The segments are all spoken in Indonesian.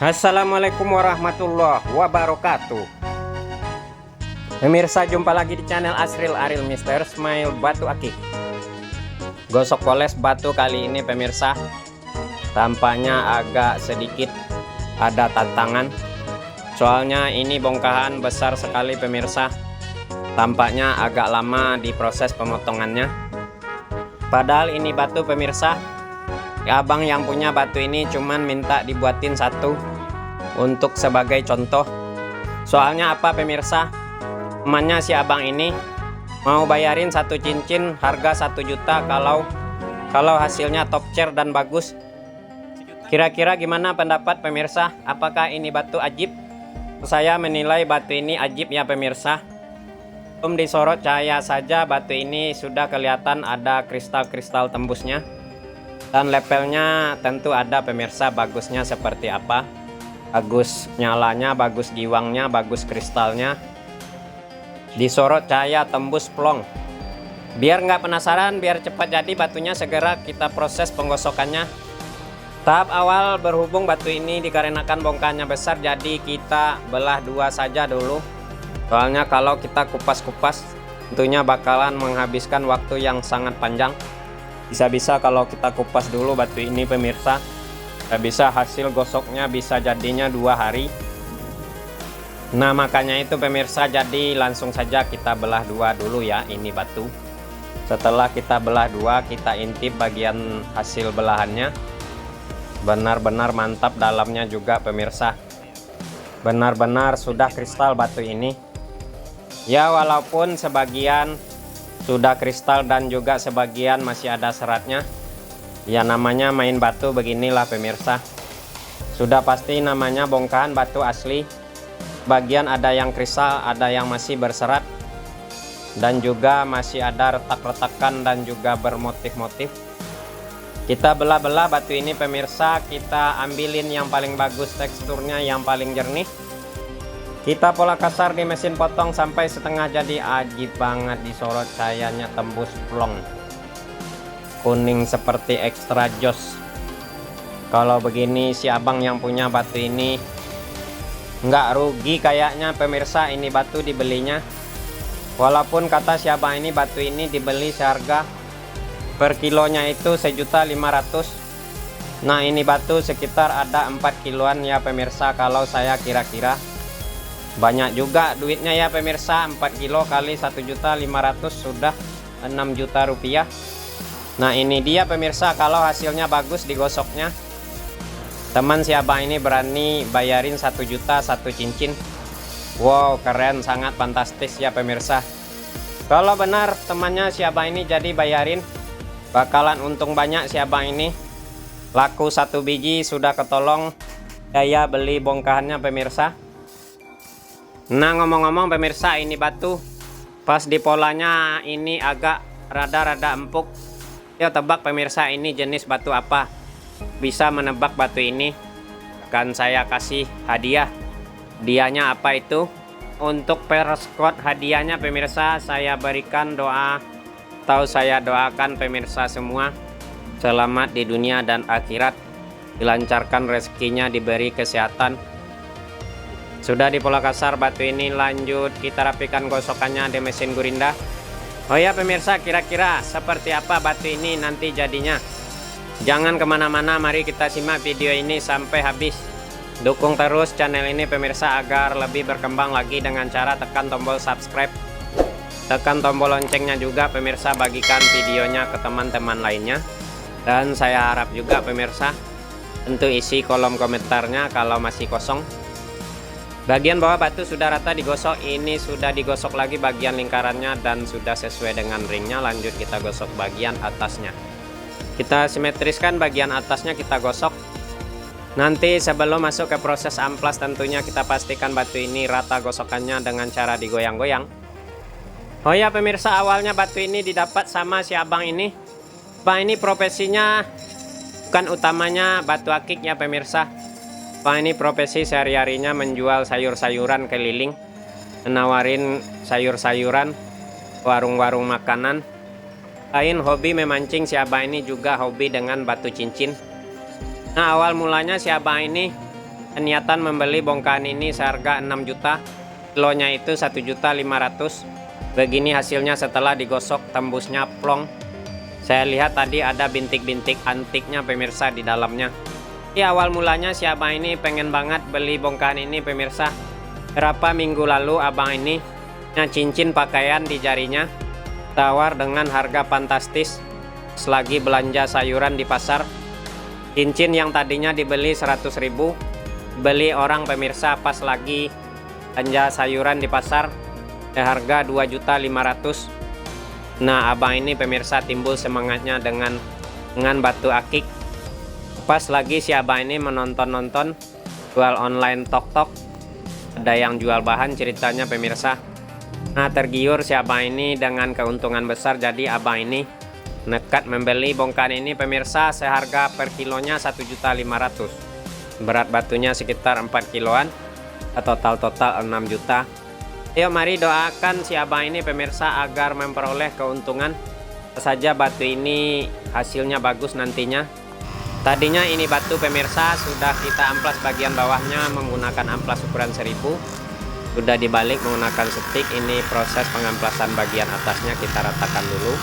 Assalamualaikum warahmatullahi wabarakatuh. Pemirsa, jumpa lagi di channel Asril Aril Mister Smile Batu Akik. Gosok poles batu kali ini pemirsa, tampaknya agak sedikit ada tantangan. Soalnya ini bongkahan besar sekali pemirsa. Tampaknya agak lama di proses pemotongannya. Padahal ini batu pemirsa, abang yang punya batu ini cuman minta dibuatin satu untuk sebagai contoh. Soalnya apa pemirsa, temannya si abang ini mau bayarin satu cincin harga 1 juta kalau hasilnya top chair dan bagus. Kira-kira gimana pendapat pemirsa? Apakah ini batu ajib? Saya menilai batu ini ajib ya pemirsa. Belum disorot cahaya saja batu ini sudah kelihatan ada kristal-kristal tembusnya. Dan levelnya tentu ada pemirsa, bagusnya seperti apa. Bagus nyalanya, bagus giwangnya, bagus kristalnya. Disorot cahaya tembus plong. Biar nggak penasaran, biar cepat jadi batunya, segera kita proses penggosokannya. Tahap awal berhubung batu ini dikarenakan bongkahannya besar, jadi kita belah dua saja dulu. Soalnya kalau kita kupas-kupas tentunya bakalan menghabiskan waktu yang sangat panjang. Bisa-bisa kalau kita kupas dulu batu ini pemirsa, bisa hasil gosoknya bisa jadinya 2 hari. Nah makanya itu pemirsa, jadi langsung saja kita belah dua dulu ya ini batu. Setelah kita belah dua, kita intip bagian hasil belahannya. Benar-benar mantap dalamnya juga pemirsa. Benar-benar sudah kristal batu ini. Ya walaupun sebagian sudah kristal dan juga sebagian masih ada seratnya. Ya namanya main batu beginilah pemirsa. Sudah pasti namanya bongkahan batu asli. Bagian ada yang kristal, ada yang masih berserat, dan juga masih ada retak-retakan dan juga bermotif-motif. Kita belah-belah batu ini pemirsa, kita ambilin yang paling bagus teksturnya, yang paling jernih. Kita pola kasar di mesin potong sampai setengah jadi. Ajib banget, disorot cahayanya tembus plong. Kuning seperti extra joss. Kalau begini si abang yang punya batu ini nggak rugi kayaknya pemirsa ini batu dibelinya. Walaupun kata si abang ini batu ini dibeli seharga per kilonya itu 1.500.000. Nah ini batu sekitar ada 4 kiloan ya pemirsa, kalau saya kira-kira. Banyak juga duitnya ya pemirsa, 4 kilo kali 1.500.000 sudah 6 juta rupiah. Nah ini dia pemirsa, kalau hasilnya bagus digosoknya, teman si abang ini berani bayarin 1 juta satu cincin. Wow keren, sangat fantastis ya pemirsa. Kalau benar temannya si abang ini jadi bayarin, bakalan untung banyak si abang ini. Laku 1 biji sudah ketolong daya beli bongkahannya pemirsa. Nah ngomong-ngomong pemirsa, ini batu pas di polanya ini agak rada-rada empuk. Ya tebak pemirsa ini jenis batu apa? Bisa menebak batu ini? Kan saya kasih hadiah. Hadiahnya apa itu? Untuk perskot hadiahnya pemirsa, saya berikan doa, atau saya doakan pemirsa semua selamat di dunia dan akhirat, dilancarkan rezekinya, diberi kesehatan. Sudah di pola kasar batu ini, lanjut kita rapikan gosokannya di mesin gurinda. Oh ya pemirsa, kira-kira seperti apa batu ini nanti jadinya? Jangan kemana-mana, mari kita simak video ini sampai habis. Dukung terus channel ini pemirsa agar lebih berkembang lagi dengan cara tekan tombol subscribe. Tekan tombol loncengnya juga pemirsa, bagikan videonya ke teman-teman lainnya. Dan saya harap juga pemirsa tentu isi kolom komentarnya kalau masih kosong. Bagian bawah batu sudah rata digosok, ini sudah digosok lagi bagian lingkarannya dan sudah sesuai dengan ringnya. Lanjut kita gosok bagian atasnya. Kita simetriskan bagian atasnya, kita gosok. Nanti sebelum masuk ke proses amplas tentunya kita pastikan batu ini rata gosokannya dengan cara digoyang-goyang. Oh ya pemirsa, awalnya batu ini didapat sama si abang ini. Bang ini profesinya bukan utamanya batu akik ya pemirsa. Pak ini profesi sehari-harinya menjual sayur-sayuran keliling, menawarin sayur-sayuran, warung-warung makanan. Lain hobi memancing, si abang ini juga hobi dengan batu cincin. Nah awal mulanya si abang ini niatan membeli bongkahan ini seharga 6 juta, kilonya itu 1.500.000. Begini hasilnya setelah digosok, tembusnya plong. Saya lihat tadi ada bintik-bintik antiknya pemirsa di dalamnya. Di awal mulanya si abang ini pengen banget beli bongkahan ini pemirsa. Berapa minggu lalu abang ini punya cincin pakaian di jarinya, tawar dengan harga fantastis selagi belanja sayuran di pasar. Cincin yang tadinya dibeli 100.000, beli orang pemirsa pas lagi belanja sayuran di pasar harga 2.500.000. Nah, abang ini pemirsa timbul semangatnya dengan batu akik. Pas lagi si abang ini menonton jual online tok-tok, ada yang jual bahan ceritanya pemirsa. Nah, tergiur si abang ini dengan keuntungan besar, jadi abang ini nekat membeli bongkahan ini pemirsa seharga per kilonya 1.500.000. Berat batunya sekitar 4 kiloan, total 6 juta. Yuk mari doakan si abang ini pemirsa agar memperoleh keuntungan. Saja batu ini hasilnya bagus nantinya. Tadinya ini batu pemirsa sudah kita amplas bagian bawahnya menggunakan amplas ukuran 1000. Sudah dibalik menggunakan setik. Ini proses pengamplasan bagian atasnya kita ratakan dulu.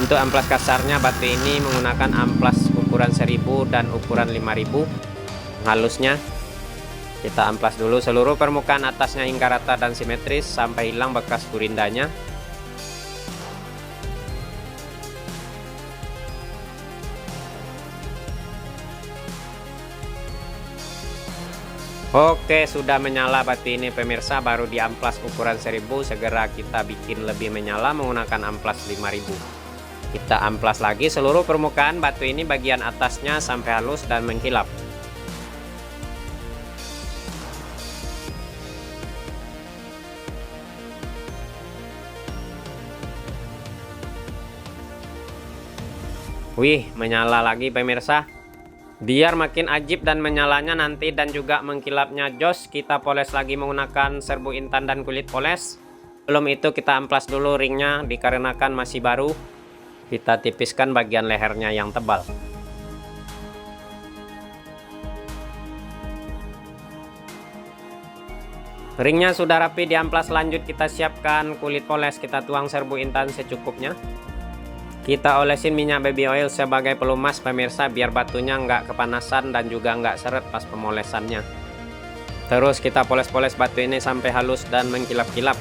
Untuk amplas kasarnya batu ini menggunakan amplas ukuran 1000 dan ukuran 5000. Halusnya kita amplas dulu seluruh permukaan atasnya hingga rata dan simetris sampai hilang bekas gurindanya. Oke, sudah menyala batu ini pemirsa, baru di amplas ukuran 1000. Segera kita bikin lebih menyala menggunakan amplas 5000. Kita amplas lagi seluruh permukaan batu ini bagian atasnya sampai halus dan mengkilap. Wih, menyala lagi pemirsa. Biar makin ajib dan menyalanya nanti dan juga mengkilapnya jos, kita poles lagi menggunakan serbu intan dan kulit poles. Belum itu kita amplas dulu ringnya dikarenakan masih baru. Kita tipiskan bagian lehernya yang tebal. Ringnya sudah rapi diamplas, lanjut kita siapkan kulit poles, kita tuang serbu intan secukupnya. Kita olesin minyak baby oil sebagai pelumas pemirsa biar batunya nggak kepanasan dan juga nggak seret pas pemolesannya. Terus kita poles-poles batu ini sampai halus dan mengkilap-kilap.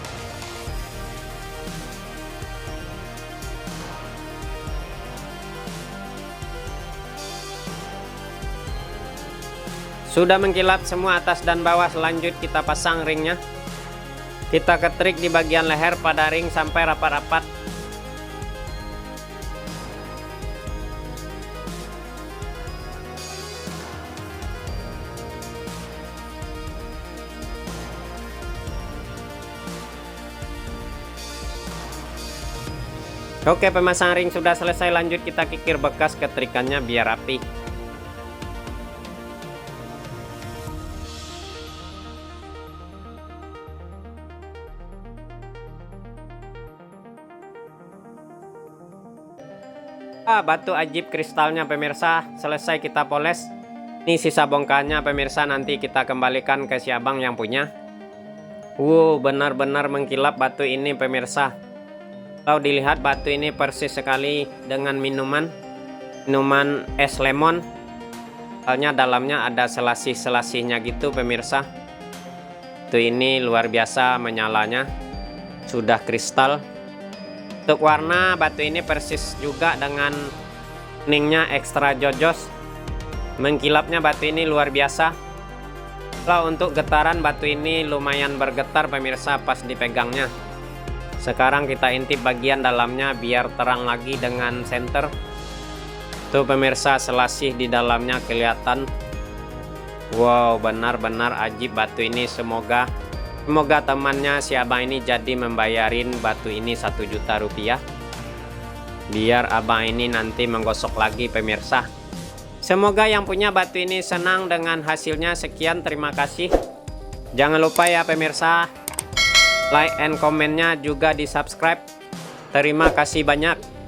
Sudah mengkilap semua atas dan bawah, selanjut kita pasang ringnya. Kita ketrik di bagian leher pada ring sampai rapat-rapat. Oke, pemasangan ring sudah selesai, lanjut kita kikir bekas ketrikannya biar rapi. Batu ajib kristalnya pemirsa selesai kita poles. Ini sisa bongkahannya pemirsa, nanti kita kembalikan ke si abang yang punya. Benar-benar mengkilap batu ini pemirsa. Kalau dilihat batu ini persis sekali dengan minuman es lemon. Soalnya dalamnya ada selasih-selasihnya gitu pemirsa. Batu ini luar biasa menyalanya, sudah kristal. Untuk warna batu ini persis juga dengan kuningnya ekstra jojos. Mengkilapnya batu ini luar biasa. Kalau untuk getaran batu ini lumayan bergetar pemirsa pas dipegangnya. Sekarang kita intip bagian dalamnya biar terang lagi dengan senter. Tuh pemirsa, selasih di dalamnya kelihatan. Wow, benar-benar ajib batu ini. Semoga temannya si abang ini jadi membayarin batu ini 1 juta rupiah. Biar abang ini nanti menggosok lagi pemirsa. Semoga yang punya batu ini senang dengan hasilnya. Sekian, terima kasih. Jangan lupa ya pemirsa, like and komennya juga di subscribe. Terima kasih banyak.